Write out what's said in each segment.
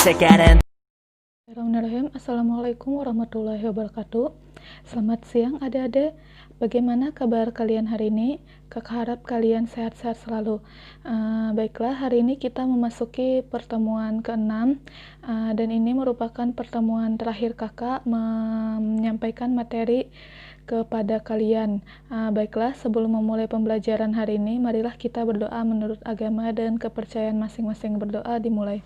sekarang. Bismillahirrahmanirrahim. Assalamualaikum warahmatullahi wabarakatuh. Selamat siang adik-adik. Bagaimana kabar kalian hari ini? Kakak harap kalian sehat-sehat selalu. Baiklah, hari ini kita memasuki pertemuan ke-6 dan ini merupakan pertemuan terakhir kakak menyampaikan materi kepada kalian. Baiklah, sebelum memulai pembelajaran hari ini, marilah kita berdoa menurut agama dan kepercayaan masing-masing. Berdoa dimulai.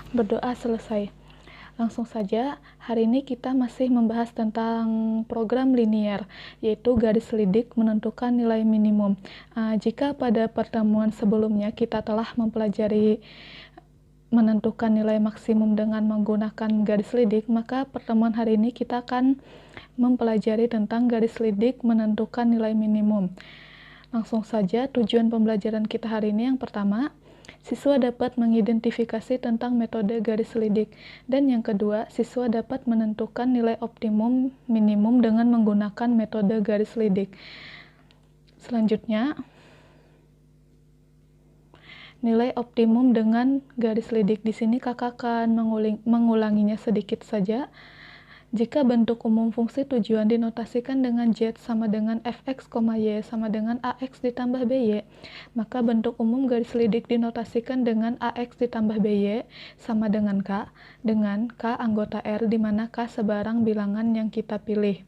Berdoa selesai. Langsung saja, hari ini kita masih membahas tentang program linier, yaitu garis lidik menentukan nilai minimum. Jika pada pertemuan sebelumnya kita telah mempelajari menentukan nilai maksimum dengan menggunakan garis lidik, maka pertemuan hari ini kita akan mempelajari tentang garis lidik menentukan nilai minimum. Langsung saja, tujuan pembelajaran kita hari ini yang pertama, siswa dapat mengidentifikasi tentang metode garis lidik. Dan yang kedua, siswa dapat menentukan nilai optimum minimum dengan menggunakan metode garis lidik. Selanjutnya, nilai optimum dengan garis lidik. Di sini kakak akan mengulanginya sedikit saja. Jika bentuk umum fungsi tujuan dinotasikan dengan Z sama dengan Fx, Y sama dengan Ax ditambah By, maka bentuk umum garis lidik dinotasikan dengan Ax ditambah By sama dengan K anggota R, di mana K sebarang bilangan yang kita pilih.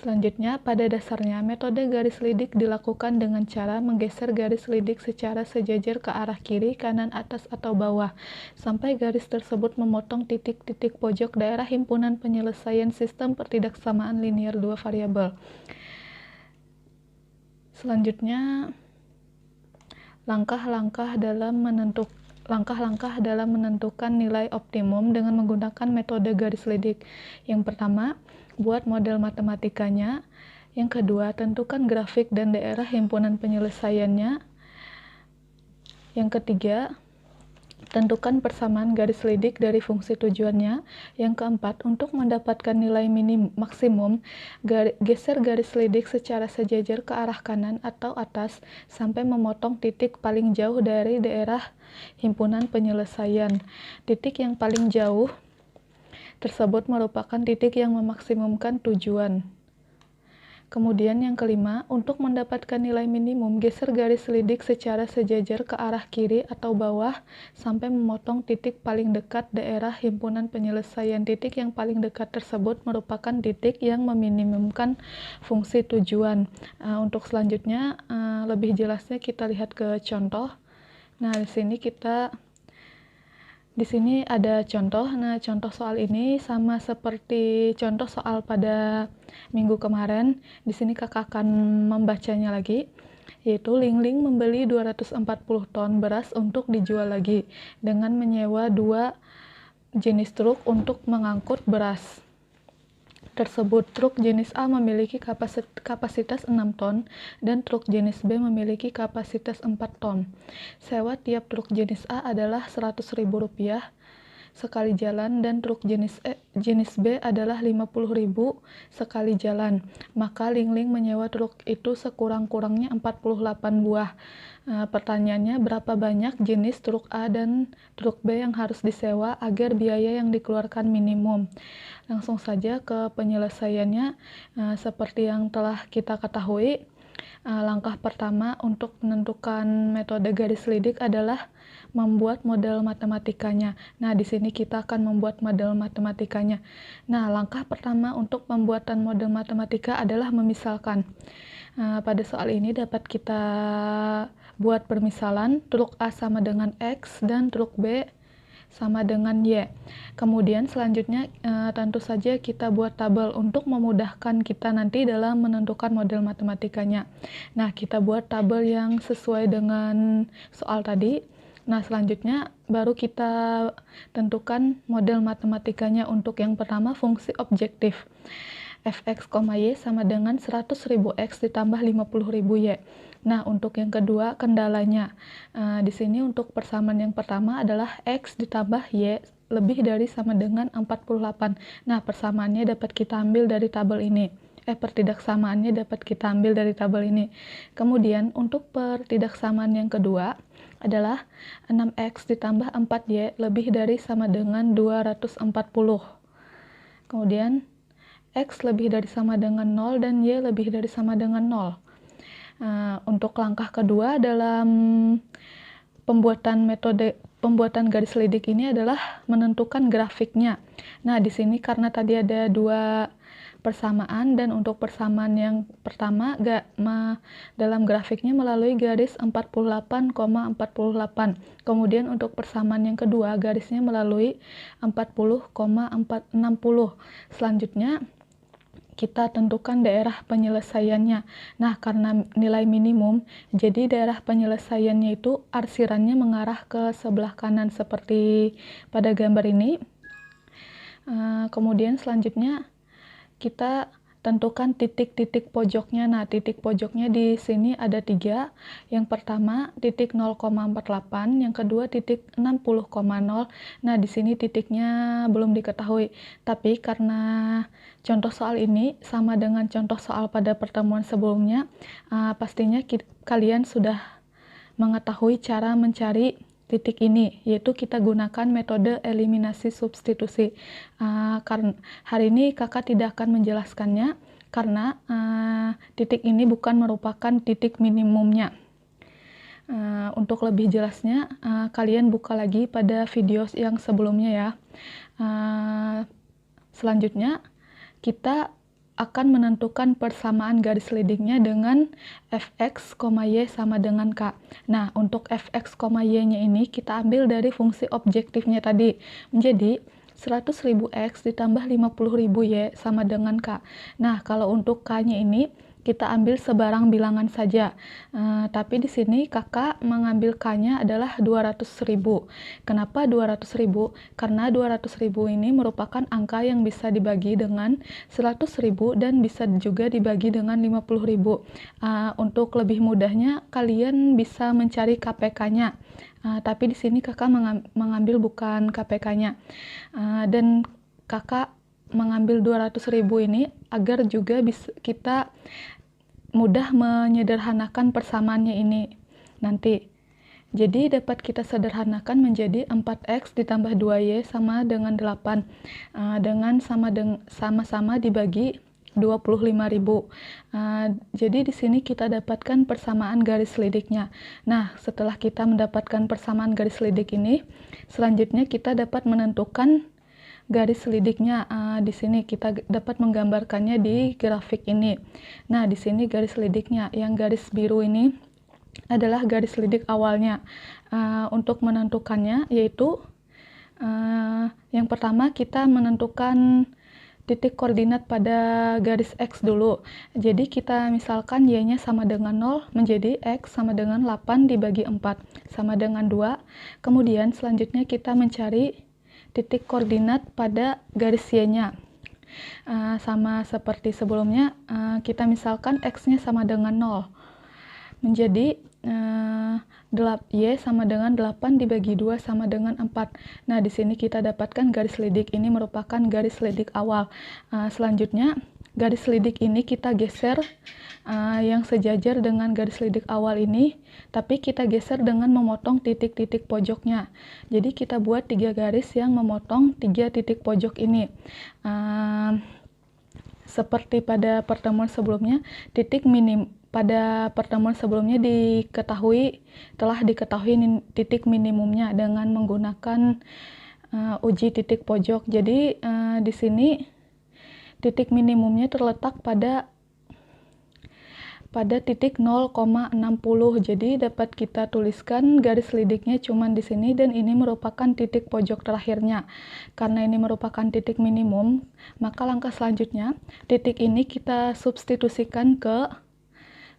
Selanjutnya, pada dasarnya, metode garis lidik dilakukan dengan cara menggeser garis lidik secara sejajar ke arah kiri, kanan, atas, atau bawah, sampai garis tersebut memotong titik-titik pojok daerah himpunan penyelesaian sistem pertidaksamaan linier dua variabel. Selanjutnya, langkah-langkah dalam menentukan nilai optimum dengan menggunakan metode garis lidik. Yang pertama, buat model matematikanya. Yang kedua, tentukan grafik dan daerah himpunan penyelesaiannya. Yang ketiga, tentukan persamaan garis lidik dari fungsi tujuannya. Yang keempat, untuk mendapatkan nilai maksimum, geser garis lidik secara sejajar ke arah kanan atau atas sampai memotong titik paling jauh dari daerah himpunan penyelesaian. Titik yang paling jauh tersebut merupakan titik yang memaksimumkan tujuan. Kemudian yang kelima, untuk mendapatkan nilai minimum, geser garis lidik secara sejajar ke arah kiri atau bawah sampai memotong titik paling dekat daerah himpunan penyelesaian. Titik yang paling dekat tersebut merupakan titik yang meminimumkan fungsi tujuan. Untuk selanjutnya, lebih jelasnya kita lihat ke contoh. Nah, di sini ada contoh. Nah, contoh soal ini sama seperti contoh soal pada minggu kemarin. Di sini kakak akan membacanya lagi, yaitu Lingling membeli 240 ton beras untuk dijual lagi dengan menyewa 2 jenis truk untuk mengangkut beras tersebut. Truk jenis A memiliki kapasitas 6 ton dan truk jenis B memiliki kapasitas 4 ton. Sewa tiap truk jenis A adalah Rp100.000 sekali jalan dan truk jenis B adalah Rp50.000 sekali jalan. Maka Lingling menyewa truk itu sekurang-kurangnya 48 buah. Pertanyaannya, berapa banyak jenis truk A dan truk B yang harus disewa agar biaya yang dikeluarkan minimum? Langsung saja ke penyelesaiannya. Seperti yang telah kita ketahui, langkah pertama untuk menentukan metode garis lidik adalah membuat model matematikanya. Nah, di sini kita akan membuat model matematikanya. Nah, langkah pertama untuk pembuatan model matematika adalah memisalkan. Pada soal ini dapat kita buat permisalan, truk A sama dengan X dan truk B sama dengan Y. Kemudian selanjutnya tentu saja kita buat tabel untuk memudahkan kita nanti dalam menentukan model matematikanya. Nah, kita buat tabel yang sesuai dengan soal tadi. Nah, selanjutnya baru kita tentukan model matematikanya. Untuk yang pertama, fungsi objektif. Fx, Y sama dengan 100.000 X ditambah 50.000 Y. Nah, untuk yang kedua, kendalanya. Di sini untuk persamaan yang pertama adalah X ditambah Y lebih dari sama dengan 48. Nah, persamaannya dapat kita ambil dari tabel ini. pertidaksamaannya dapat kita ambil dari tabel ini. Kemudian untuk pertidaksamaan yang kedua adalah 6x ditambah 4y lebih dari sama dengan 240. Kemudian x lebih dari sama dengan 0 dan y lebih dari sama dengan 0. Untuk langkah kedua dalam pembuatan garis lidik ini adalah menentukan grafiknya. Nah, di sini karena tadi ada dua persamaan, dan untuk persamaan yang pertama dalam grafiknya melalui garis 48,48. Kemudian untuk persamaan yang kedua garisnya melalui 40,60. Selanjutnya kita tentukan daerah penyelesaiannya. Nah, karena nilai minimum, jadi daerah penyelesaiannya itu arsirannya mengarah ke sebelah kanan seperti pada gambar ini. Kemudian selanjutnya kita tentukan titik-titik pojoknya. Nah, titik pojoknya di sini ada 3. Yang pertama titik 0,48, yang kedua titik 60,0. Nah, di sini titiknya belum diketahui. Tapi karena contoh soal ini sama dengan contoh soal pada pertemuan sebelumnya, pastinya kalian sudah mengetahui cara mencari titik ini, yaitu kita gunakan metode eliminasi substitusi. Karena hari ini kakak tidak akan menjelaskannya karena titik ini bukan merupakan titik minimumnya. Untuk lebih jelasnya, kalian buka lagi pada video yang sebelumnya ya. Selanjutnya kita akan menentukan persamaan garis leadingnya dengan fx, y sama dengan k. Nah, untuk fx, y-nya ini kita ambil dari fungsi objektifnya tadi. Menjadi 100.000 x ditambah 50.000 y sama dengan k. Nah, kalau untuk k-nya ini kita ambil sebarang bilangan saja. Tapi di sini kakak mengambil k-nya adalah 200.000. Kenapa 200.000? Karena 200.000 ini merupakan angka yang bisa dibagi dengan 100.000 dan bisa juga dibagi dengan 50.000. Untuk lebih mudahnya kalian bisa mencari KPK-nya. Tapi di sini kakak mengambil bukan KPK-nya. Dan kakak mengambil 200.000 ini agar juga bisa kita mudah menyederhanakan persamaannya ini nanti. Jadi dapat kita sederhanakan menjadi 4x ditambah 2y sama dengan 8 dengan sama-sama dibagi 25.000. Jadi di sini kita dapatkan persamaan garis lidiknya. Nah, setelah kita mendapatkan persamaan garis lidik ini, selanjutnya kita dapat menentukan garis lidiknya. Di sini kita dapat menggambarkannya di grafik ini. Nah, di sini garis lidiknya, yang garis biru ini adalah garis lidik awalnya. Untuk menentukannya yaitu yang pertama kita menentukan titik koordinat pada garis X dulu. Jadi kita misalkan Y-nya sama dengan 0, menjadi X sama dengan 8 dibagi 4 sama dengan 2. Kemudian selanjutnya kita mencari titik koordinat pada garis Y-nya. Sama seperti sebelumnya, kita misalkan X-nya sama dengan 0. Menjadi Y sama dengan 8 dibagi 2 sama dengan 4. Nah, di sini kita dapatkan garis lidik ini merupakan garis lidik awal. Selanjutnya, garis lidik ini kita geser yang sejajar dengan garis lidik awal ini, tapi kita geser dengan memotong titik-titik pojoknya. Jadi kita buat 3 garis yang memotong 3 titik pojok ini. Seperti pada pertemuan sebelumnya, pada pertemuan sebelumnya telah diketahui titik minimumnya dengan menggunakan uji titik pojok. Jadi di sini titik minimumnya terletak pada titik 0,60. Jadi dapat kita tuliskan garis lidiknya cuma di sini, dan ini merupakan titik pojok terakhirnya. Karena ini merupakan titik minimum, maka langkah selanjutnya titik ini kita substitusikan ke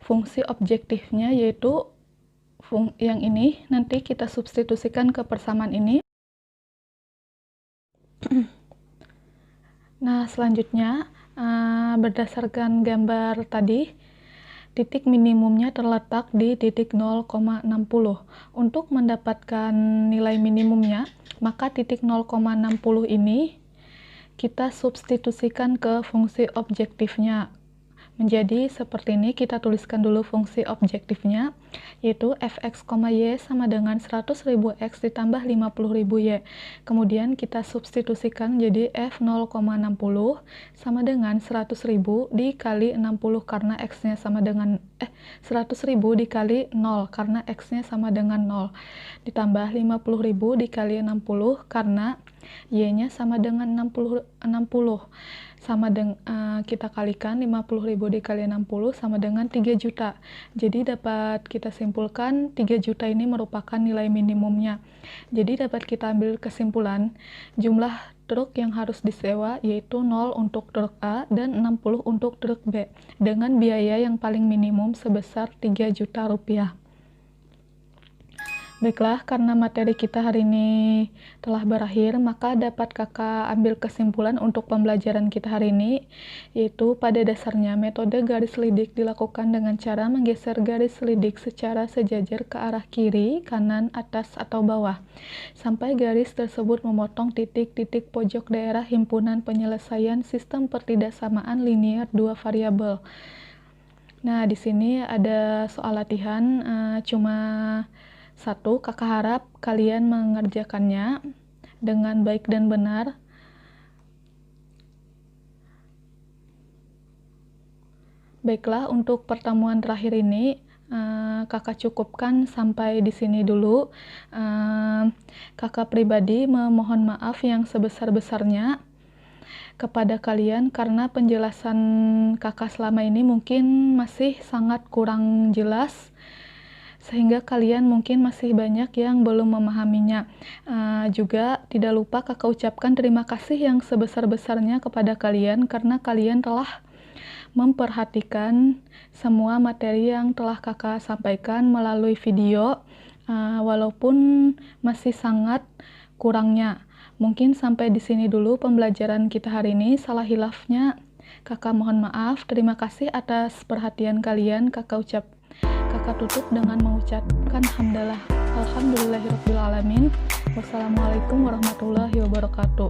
fungsi objektifnya, yaitu yang ini nanti kita substitusikan ke persamaan ini. Nah, selanjutnya berdasarkan gambar tadi, titik minimumnya terletak di titik 0,60. Untuk mendapatkan nilai minimumnya, maka titik 0,60 ini kita substitusikan ke fungsi objektifnya. menjadi seperti ini. Kita tuliskan dulu fungsi objektifnya, yaitu fx, y sama dengan 100.000 x ditambah 50.000 y. Kemudian kita substitusikan jadi f 0,60 sama dengan 100.000 dikali 60 karena x-nya sama dengan 100.000 dikali 0 karena x-nya sama dengan 0, ditambah 50.000 dikali 60 karena y-nya sama dengan 60 sama dengan kita kalikan 50.000 dikali 60 sama dengan 3 juta. Jadi dapat kita simpulkan 3 juta ini merupakan nilai minimumnya. Jadi dapat kita ambil kesimpulan jumlah truk yang harus disewa yaitu 0 untuk truk A dan 60 untuk truk B dengan biaya yang paling minimum sebesar 3 juta rupiah. Baiklah, karena materi kita hari ini telah berakhir, maka dapat kakak ambil kesimpulan untuk pembelajaran kita hari ini, yaitu pada dasarnya metode garis lidik dilakukan dengan cara menggeser garis lidik secara sejajar ke arah kiri, kanan, atas, atau bawah, sampai garis tersebut memotong titik-titik pojok daerah himpunan penyelesaian sistem pertidaksamaan linier dua variabel. Nah, di sini ada soal latihan, cuma satu, kakak harap kalian mengerjakannya dengan baik dan benar. Baiklah, untuk pertemuan terakhir ini kakak cukupkan sampai di sini dulu. Kakak pribadi memohon maaf yang sebesar-besarnya kepada kalian karena penjelasan kakak selama ini mungkin masih sangat kurang jelas, sehingga kalian mungkin masih banyak yang belum memahaminya. Juga tidak lupa kakak ucapkan terima kasih yang sebesar-besarnya kepada kalian karena kalian telah memperhatikan semua materi yang telah kakak sampaikan melalui video, walaupun masih sangat kurangnya. Mungkin sampai di sini dulu pembelajaran kita hari ini. Salah hilafnya kakak mohon maaf. Terima kasih atas perhatian kalian. Kakak tutup dengan mengucapkan hamdalah. Alhamdulillahirrabbilalamin. Wassalamualaikum warahmatullahi wabarakatuh.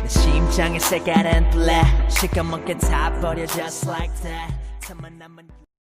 심장의 색깔은 black 시커멓게 타버려 just like that